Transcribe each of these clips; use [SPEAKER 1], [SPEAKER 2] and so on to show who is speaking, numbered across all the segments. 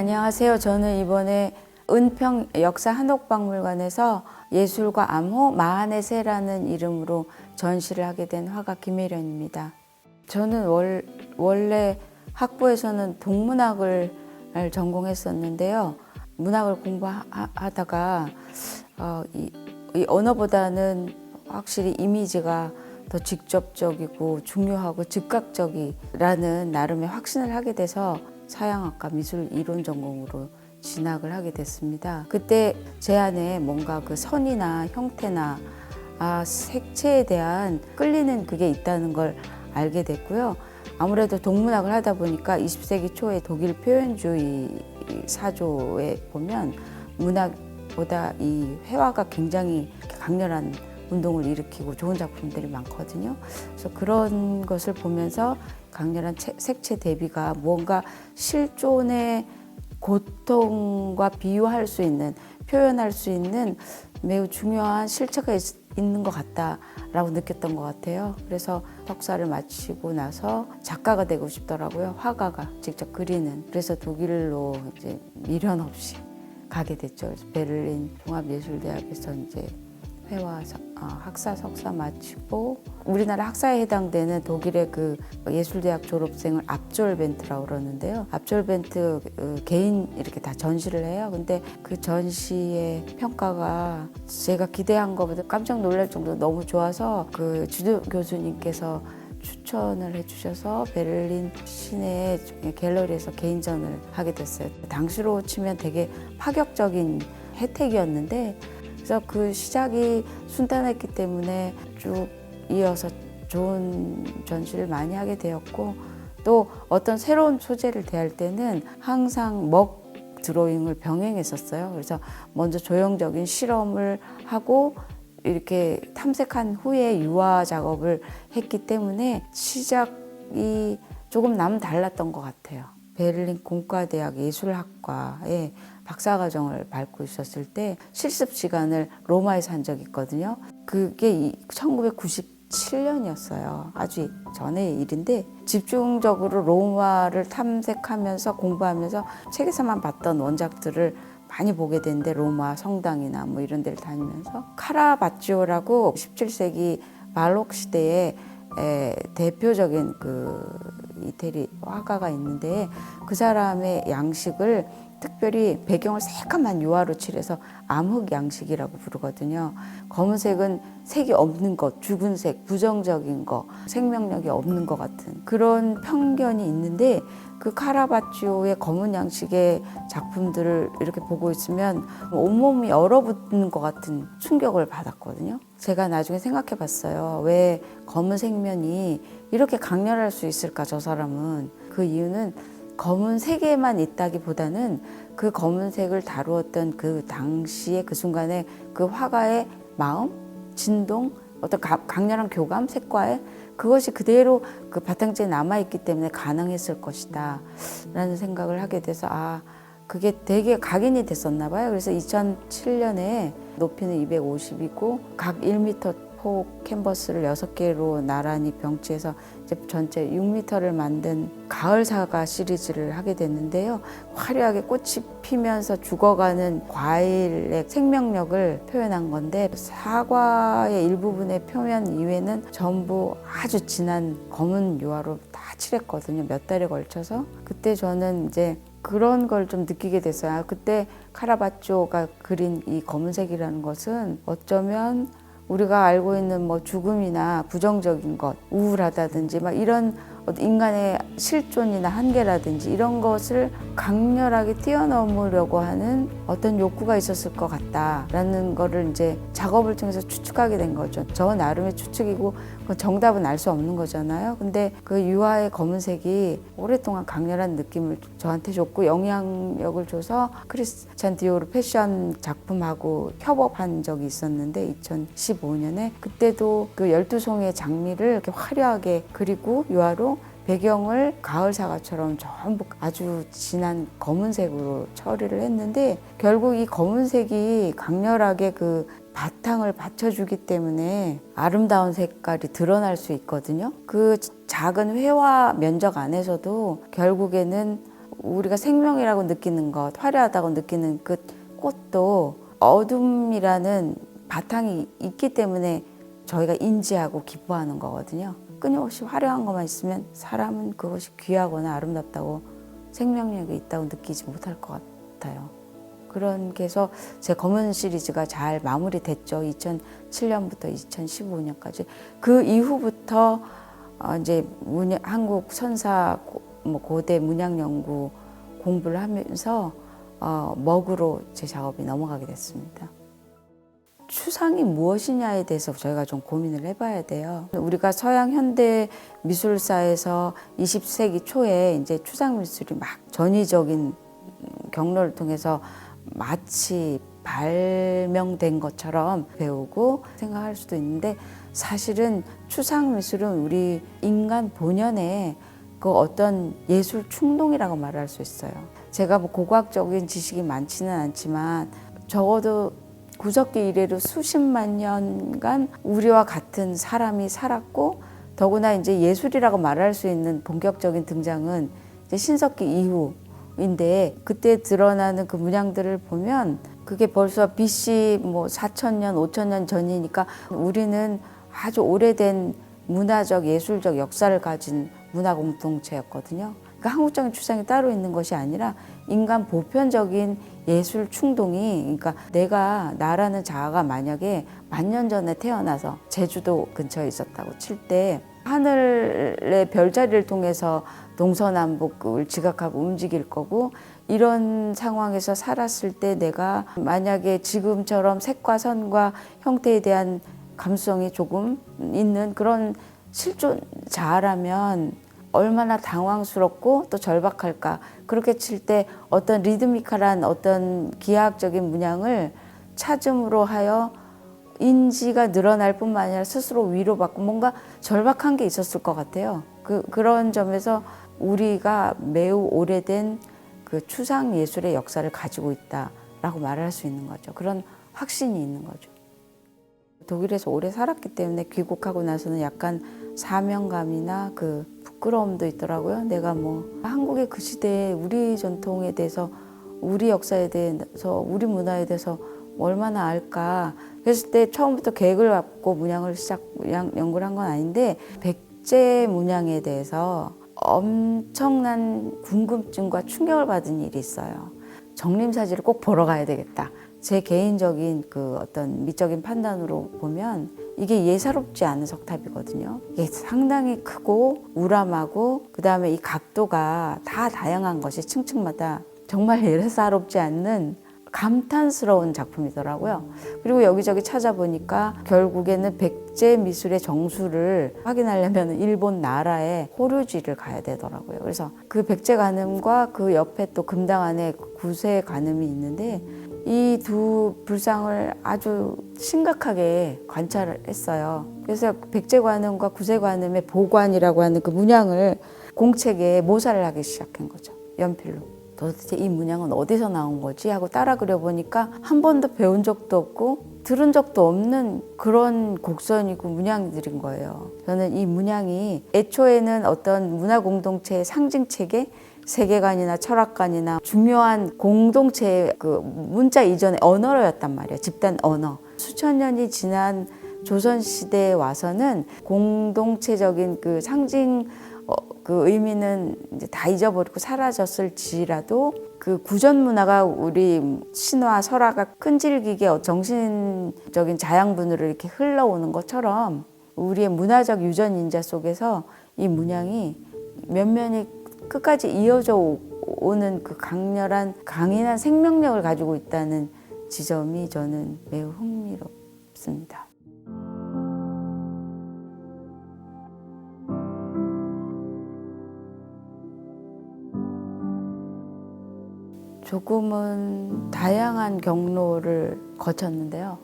[SPEAKER 1] 안녕하세요. 저는 이번에 은평 역사 한옥박물관에서 예술과 암호 마흔의 새라는 이름으로 전시를 하게 된 화가 김혜련입니다. 저는 원래 학부에서는 동문학을 전공했었는데요. 문학을 공부하다가 이 언어보다는 확실히 이미지가 더 직접적이고 중요하고 즉각적이라는 나름의 확신을 하게 돼서 서양학과 미술 이론 전공으로 진학을 하게 됐습니다. 그때 제 안에 뭔가 그 선이나 형태나 색채에 대한 끌리는 그게 있다는 걸 알게 됐고요. 아무래도 동문학을 하다 보니까 20세기 초에 독일 표현주의 사조에 보면 문학보다 이 회화가 굉장히 강렬한 운동을 일으키고 좋은 작품들이 많거든요. 그래서 그런 것을 보면서 강렬한 색채 대비가 무언가 실존의 고통과 비유할 수 있는, 표현할 수 있는 매우 중요한 실체가 있는 것 같다라고 느꼈던 것 같아요. 그래서 석사를 마치고 나서 작가가 되고 싶더라고요. 화가가 직접 그리는. 그래서 독일로 이제 미련 없이 가게 됐죠. 그래서 베를린 종합예술대학에서 이제 회화 학사 석사 마치고 우리나라 학사에 해당되는 독일의 그 예술대학 졸업생을 압졸벤트라고 그러는데요. 압졸벤트 개인 이렇게 다 전시를 해요. 근데 그 전시의 평가가 제가 기대한 것보다 깜짝 놀랄 정도로 너무 좋아서 그 주도 교수님께서 추천을 해주셔서 베를린 시내 갤러리에서 개인전을 하게 됐어요. 당시로 치면 되게 파격적인 혜택이었는데 그래서 그 시작이 순탄했기 때문에 쭉 이어서 좋은 전시를 많이 하게 되었고 또 어떤 새로운 소재를 대할 때는 항상 먹 드로잉을 병행했었어요. 그래서 먼저 조형적인 실험을 하고 이렇게 탐색한 후에 유화 작업을 했기 때문에 시작이 조금 남달랐던 것 같아요. 베를린 공과대학 예술학과에 박사과정을 밟고 있었을 때 실습 시간을 로마에서 한 적이 있거든요. 그게 1997년이었어요. 아주 전의 일인데 집중적으로 로마를 탐색하면서 공부하면서 책에서만 봤던 원작들을 많이 보게 됐는데 로마 성당이나 뭐 이런 데를 다니면서 카라바치오라고 17세기 바로크 시대의 대표적인 그 이태리 화가가 있는데 그 사람의 양식을 특별히 배경을 새까만 유화로 칠해서 암흑 양식이라고 부르거든요. 검은색은 색이 없는 것, 죽은 색, 부정적인 것, 생명력이 없는 것 같은 그런 편견이 있는데 그 카라바치오의 검은 양식의 작품들을 이렇게 보고 있으면 온몸이 얼어붙는 것 같은 충격을 받았거든요. 제가 나중에 생각해 봤어요. 왜 검은 색면이 이렇게 강렬할 수 있을까, 저 사람은. 그 이유는 검은색에만 있다기보다는 그 검은색을 다루었던 그 당시의 그 순간에 그 화가의 마음, 진동, 어떤 강렬한 교감, 색과의 그것이 그대로 그 바탕재에 남아있기 때문에 가능했을 것이다 라는 생각을 하게 돼서 그게 되게 각인이 됐었나 봐요. 그래서 2007년에 높이는 250이고 각 1m 폭 캔버스를 6개로 나란히 병치해서 이제 전체 6m를 만든 가을 사과 시리즈를 하게 됐는데요. 화려하게 꽃이 피면서 죽어가는 과일의 생명력을 표현한 건데 사과의 일부분의 표면 이외는 전부 아주 진한 검은 유화로 다 칠했거든요. 몇 달에 걸쳐서. 그때 저는 이제 그런 걸 좀 느끼게 됐어요. 그때 카라바치오가 그린 이 검은색이라는 것은 어쩌면 우리가 알고 있는 뭐 죽음이나 부정적인 것, 우울하다든지 막 이런 인간의 실존이나 한계라든지 이런 것을 강렬하게 뛰어넘으려고 하는 어떤 욕구가 있었을 것 같다라는 거를 이제 작업을 통해서 추측하게 된 거죠. 저 나름의 추측이고 그 정답은 알 수 없는 거잖아요. 근데 그 유화의 검은색이 오랫동안 강렬한 느낌을 저한테 줬고 영향력을 줘서 크리스찬 디오르 패션 작품하고 협업한 적이 있었는데 2015년에 그때도 그 12송의 장미를 이렇게 화려하게 그리고 유화로 배경을 가을 사과처럼 전부 아주 진한 검은색으로 처리를 했는데 결국 이 검은색이 강렬하게 그 바탕을 받쳐주기 때문에 아름다운 색깔이 드러날 수 있거든요. 그 작은 회화 면적 안에서도 결국에는 우리가 생명이라고 느끼는 것, 화려하다고 느끼는 그 꽃도 어둠이라는 바탕이 있기 때문에 저희가 인지하고 기뻐하는 거거든요. 끊임없이 화려한 것만 있으면 사람은 그것이 귀하거나 아름답다고 생명력이 있다고 느끼지 못할 것 같아요. 그런 게 해서 제 검은 시리즈가 잘 마무리됐죠. 2007년부터 2015년까지. 그 이후부터 이제 한국 선사 고대 문양 연구 공부를 하면서 먹으로 제 작업이 넘어가게 됐습니다. 추상이 무엇이냐에 대해서 저희가 좀 고민을 해봐야 돼요. 우리가 서양 현대 미술사에서 20세기 초에 이제 추상 미술이 막 전위적인 경로를 통해서 마치 발명된 것처럼 배우고 생각할 수도 있는데, 사실은 추상 미술은 우리 인간 본연의 그 어떤 예술 충동이라고 말할 수 있어요. 제가 뭐 고고학적인 지식이 많지는 않지만 적어도 구석기 이래로 수십만 년간 우리와 같은 사람이 살았고, 더구나 이제 예술이라고 말할 수 있는 본격적인 등장은 이제 신석기 이후인데, 그때 드러나는 그 문양들을 보면 그게 벌써 BC 뭐 4,000년, 5,000년 전이니까 우리는 아주 오래된 문화적, 예술적 역사를 가진 문화 공동체였거든요. 그러니까 한국적인 추상이 따로 있는 것이 아니라 인간 보편적인 예술 충동이, 그러니까 나라는 자아가 만약에 10,000년 전에 태어나서 제주도 근처에 있었다고 칠 때 하늘의 별자리를 통해서 동서남북을 지각하고 움직일 거고, 이런 상황에서 살았을 때 내가 만약에 지금처럼 색과 선과 형태에 대한 감수성이 조금 있는 그런 실존자라면 얼마나 당황스럽고 또 절박할까. 그렇게 칠 때 어떤 리드미컬한 어떤 기하학적인 문양을 찾음으로 하여 인지가 늘어날 뿐만 아니라 스스로 위로받고 뭔가 절박한 게 있었을 것 같아요. 그런 점에서 우리가 매우 오래된 그 추상 예술의 역사를 가지고 있다라고 말할 수 있는 거죠. 그런 확신이 있는 거죠. 독일에서 오래 살았기 때문에 귀국하고 나서는 약간 사명감이나 그 부끄러움도 있더라고요. 내가 뭐 한국의 그 시대에 우리 전통에 대해서, 우리 역사에 대해서, 우리 문화에 대해서 얼마나 알까. 그랬을 때 처음부터 계획을 갖고 문양을 연구를 한 건 아닌데, 백제 문양에 대해서 엄청난 궁금증과 충격을 받은 일이 있어요. 정림사지를 꼭 보러 가야 되겠다. 제 개인적인 그 어떤 미적인 판단으로 보면 이게 예사롭지 않은 석탑이거든요. 이게 상당히 크고 우람하고, 그 다음에 이 각도가 다 다양한 것이 층층마다 정말 예사롭지 않는 감탄스러운 작품이더라고요. 그리고 여기저기 찾아보니까 결국에는 백제 미술의 정수를 확인하려면 일본 나라의 호류지를 가야 되더라고요. 그래서 그 백제 관음과 그 옆에 또 금당 안에 구세 관음이 있는데, 이 두 불상을 아주 심각하게 관찰을 했어요. 그래서 백제 관음과 구세 관음의 보관이라고 하는 그 문양을 공책에 모사를 하기 시작한 거죠. 연필로. 도대체 이 문양은 어디서 나온 거지? 하고 따라 그려보니까 한 번도 배운 적도 없고 들은 적도 없는 그런 곡선이고 문양들인 거예요. 저는 이 문양이 애초에는 어떤 문화 공동체의 상징체계, 세계관이나 철학관이나 중요한 공동체의 그 문자 이전의 언어였단 말이에요. 집단 언어. 수천 년이 지난 조선시대에 와서는 공동체적인 그 상징 그 의미는 이제 다 잊어버리고 사라졌을지라도 그 구전 문화가 우리 신화 설화가 끈질기게 정신적인 자양분으로 이렇게 흘러오는 것처럼 우리의 문화적 유전 인자 속에서 이 문양이 면면이 끝까지 이어져 오는 그 강인한 생명력을 가지고 있다는 지점이 저는 매우 흥미롭습니다. 조금은 다양한 경로를 거쳤는데요.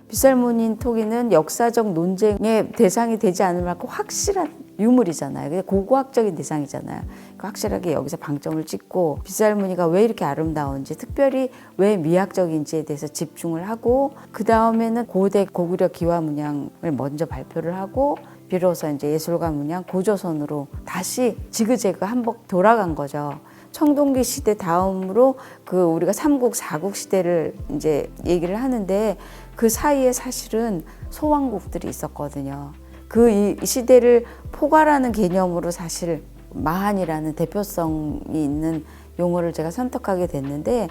[SPEAKER 1] 빗살무늬 토기는 역사적 논쟁의 대상이 되지 않을 만큼 확실한 유물이잖아요. 고고학적인 대상이잖아요. 그러니까 확실하게 여기서 방점을 찍고 빗살무늬가 왜 이렇게 아름다운지, 특별히 왜 미학적인지에 대해서 집중을 하고, 그 다음에는 고대 고구려 기와 문양을 먼저 발표를 하고, 비로소 이제 예술가 문양 고조선으로 다시 지그재그 한복 돌아간 거죠. 청동기 시대 다음으로 그 우리가 삼국 사국 시대를 이제 얘기를 하는데 그 사이에 사실은 소왕국들이 있었거든요. 그 이 시대를 포괄하는 개념으로 사실 마한이라는 대표성이 있는 용어를 제가 선택하게 됐는데,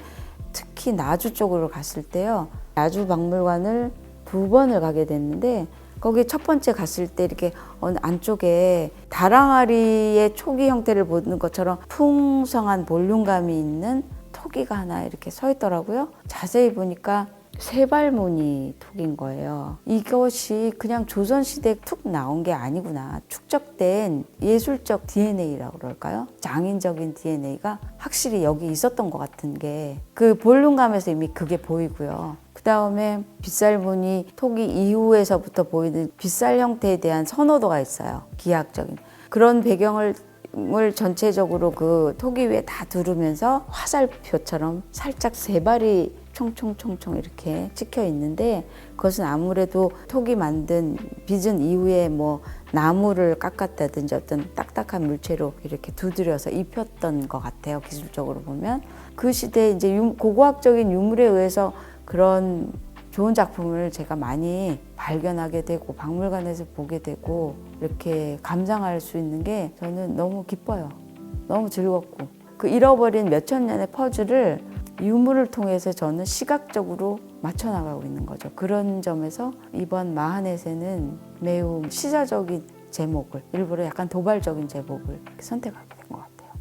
[SPEAKER 1] 특히 나주 쪽으로 갔을 때요, 나주 박물관을 2번을 가게 됐는데, 거기 첫 번째 갔을 때 이렇게 안쪽에 다랑아리의 초기 형태를 보는 것처럼 풍성한 볼륨감이 있는 토기가 하나 이렇게 서 있더라고요. 자세히 보니까 쇠발무늬 토기인 거예요. 이것이 그냥 조선시대에 툭 나온 게 아니구나. 축적된 예술적 DNA라고 그럴까요? 장인적인 DNA가 확실히 여기 있었던 것 같은 게 그 볼륨감에서 이미 그게 보이고요. 그 다음에 빗살무늬 토기 이후에서부터 보이는 빗살 형태에 대한 선호도가 있어요. 기하학적인. 그런 배경을 전체적으로 그 토기 위에 다 두르면서 화살표처럼 살짝 세 발이 총총총총 이렇게 찍혀 있는데, 그것은 아무래도 토기 만든 빚은 이후에 뭐 나무를 깎았다든지 어떤 딱딱한 물체로 이렇게 두드려서 입혔던 것 같아요. 기술적으로 보면 그 시대에 이제 고고학적인 유물에 의해서 그런 좋은 작품을 제가 많이 발견하게 되고 박물관에서 보게 되고 이렇게 감상할 수 있는 게 저는 너무 기뻐요. 너무 즐겁고 그 잃어버린 몇천 년의 퍼즐을 유물을 통해서 저는 시각적으로 맞춰나가고 있는 거죠. 그런 점에서 이번 마하넷에는 매우 시사적인 제목을, 일부러 약간 도발적인 제목을 선택하게 된 것 같아요.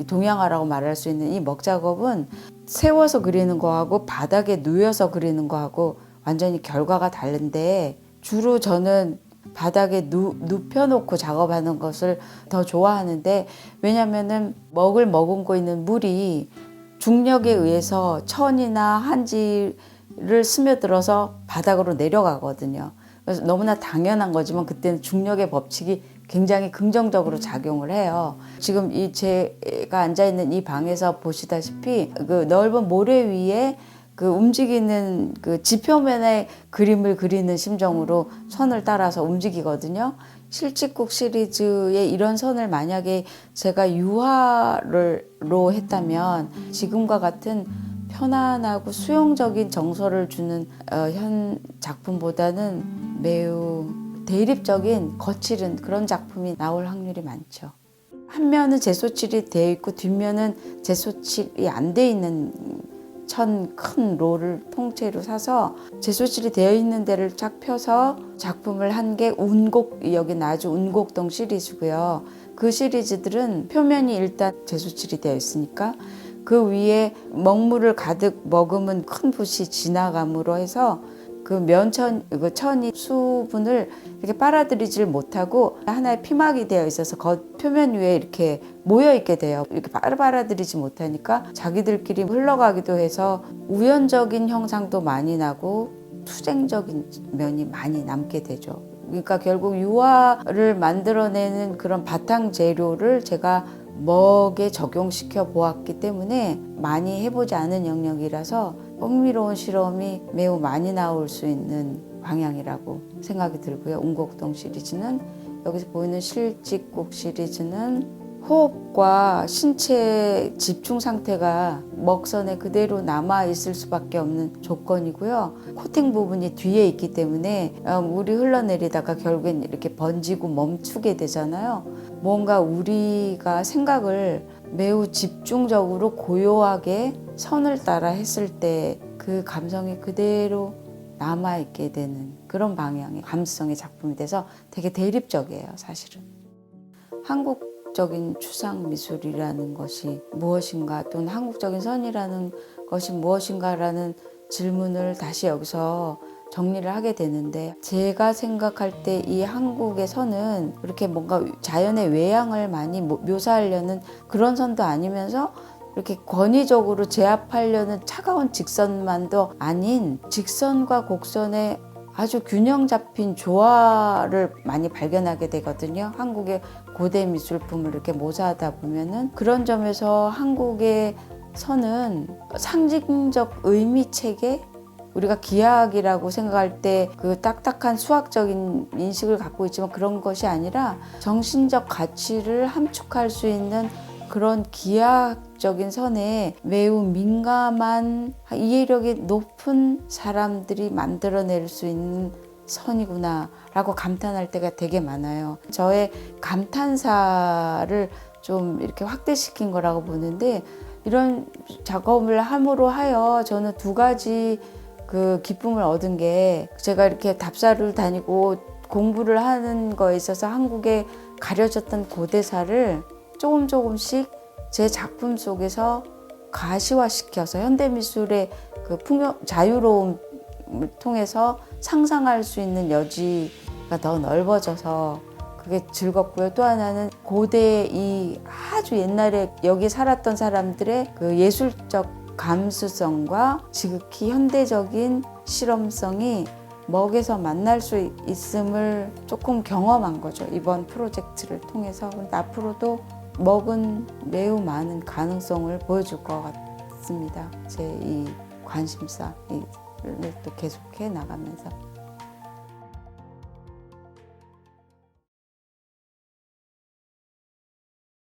[SPEAKER 1] 동양화라고 말할 수 있는 이 먹작업은 세워서 그리는 거하고 바닥에 누워서 그리는 거하고 완전히 결과가 다른데, 주로 저는 바닥에 눕혀놓고 작업하는 것을 더 좋아하는데, 왜냐면은 머금고 있는 물이 중력에 의해서 천이나 한지를 스며들어서 바닥으로 내려가거든요. 그래서 너무나 당연한 거지만 그때는 중력의 법칙이 굉장히 긍정적으로 작용을 해요. 지금 제가 앉아있는 이 방에서 보시다시피 그 넓은 모래 위에 그 움직이는 그 지표면의 그림을 그리는 심정으로 선을 따라서 움직이거든요. 실직국 시리즈의 이런 선을 만약에 제가 유화로 했다면 지금과 같은 편안하고 수용적인 정서를 주는 현 작품보다는 매우 대립적인 거칠은 그런 작품이 나올 확률이 많죠. 한 면은 재소칠이 되어 있고 뒷면은 재소칠이 안 돼 있는 큰 롤을 통째로 사서 재소칠이 되어 있는 데를 쫙 펴서 작품을 한 게 여기 나주 운곡동 시리즈고요. 그 시리즈들은 표면이 일단 재소칠이 되어 있으니까 그 위에 먹물을 가득 머금은 큰 붓이 지나감으로 해서 그 천이 수분을 이렇게 빨아들이질 못하고 하나의 피막이 되어 있어서 표면 위에 이렇게 모여 있게 돼요. 이렇게 빨아들이지 못하니까 자기들끼리 흘러가기도 해서 우연적인 형상도 많이 나고 투쟁적인 면이 많이 남게 되죠. 그러니까 결국 유화를 만들어내는 그런 바탕 재료를 제가 먹에 적용시켜 보았기 때문에 많이 해보지 않은 영역이라서 흥미로운 실험이 매우 많이 나올 수 있는 방향이라고 생각이 들고요. 운곡동 시리즈는, 여기서 보이는 실직국 시리즈는 호흡과 신체 집중 상태가 먹선에 그대로 남아 있을 수밖에 없는 조건이고요. 코팅 부분이 뒤에 있기 때문에 물이 흘러내리다가 결국엔 이렇게 번지고 멈추게 되잖아요. 뭔가 우리가 생각을 매우 집중적으로 고요하게 선을 따라 했을 때 그 감성이 그대로 남아있게 되는 그런 방향의 감수성의 작품이 돼서 되게 대립적이에요, 사실은. 한국적인 추상 미술이라는 것이 무엇인가, 또는 한국적인 선이라는 것이 무엇인가라는 질문을 다시 여기서 정리를 하게 되는데, 제가 생각할 때 이 한국의 선은 그렇게 뭔가 자연의 외양을 많이 묘사하려는 그런 선도 아니면서 이렇게 권위적으로 제압하려는 차가운 직선만도 아닌 직선과 곡선의 아주 균형 잡힌 조화를 많이 발견하게 되거든요. 한국의 고대 미술품을 이렇게 모사하다 보면은 그런 점에서 한국의 선은 상징적 의미 체계, 우리가 기하학이라고 생각할 때 그 딱딱한 수학적인 인식을 갖고 있지만 그런 것이 아니라 정신적 가치를 함축할 수 있는 그런 기하학적인 선에 매우 민감한 이해력이 높은 사람들이 만들어낼 수 있는 선이구나 라고 감탄할 때가 되게 많아요. 저의 감탄사를 좀 이렇게 확대시킨 거라고 보는데, 이런 작업을 함으로 하여 저는 두 가지 그 기쁨을 얻은 게, 제가 이렇게 답사를 다니고 공부를 하는 거에 있어서 한국에 가려졌던 고대사를 조금씩 제 작품 속에서 가시화시켜서 현대미술의 그 자유로움을 통해서 상상할 수 있는 여지가 더 넓어져서 그게 즐겁고요. 또 하나는 고대 이 아주 옛날에 여기 살았던 사람들의 그 예술적 감수성과 지극히 현대적인 실험성이 먹에서 만날 수 있음을 조금 경험한 거죠. 이번 프로젝트를 통해서. 근데 앞으로도 먹은 매우 많은 가능성을 보여줄 것 같습니다. 제 이 관심사를 또 계속해 나가면서.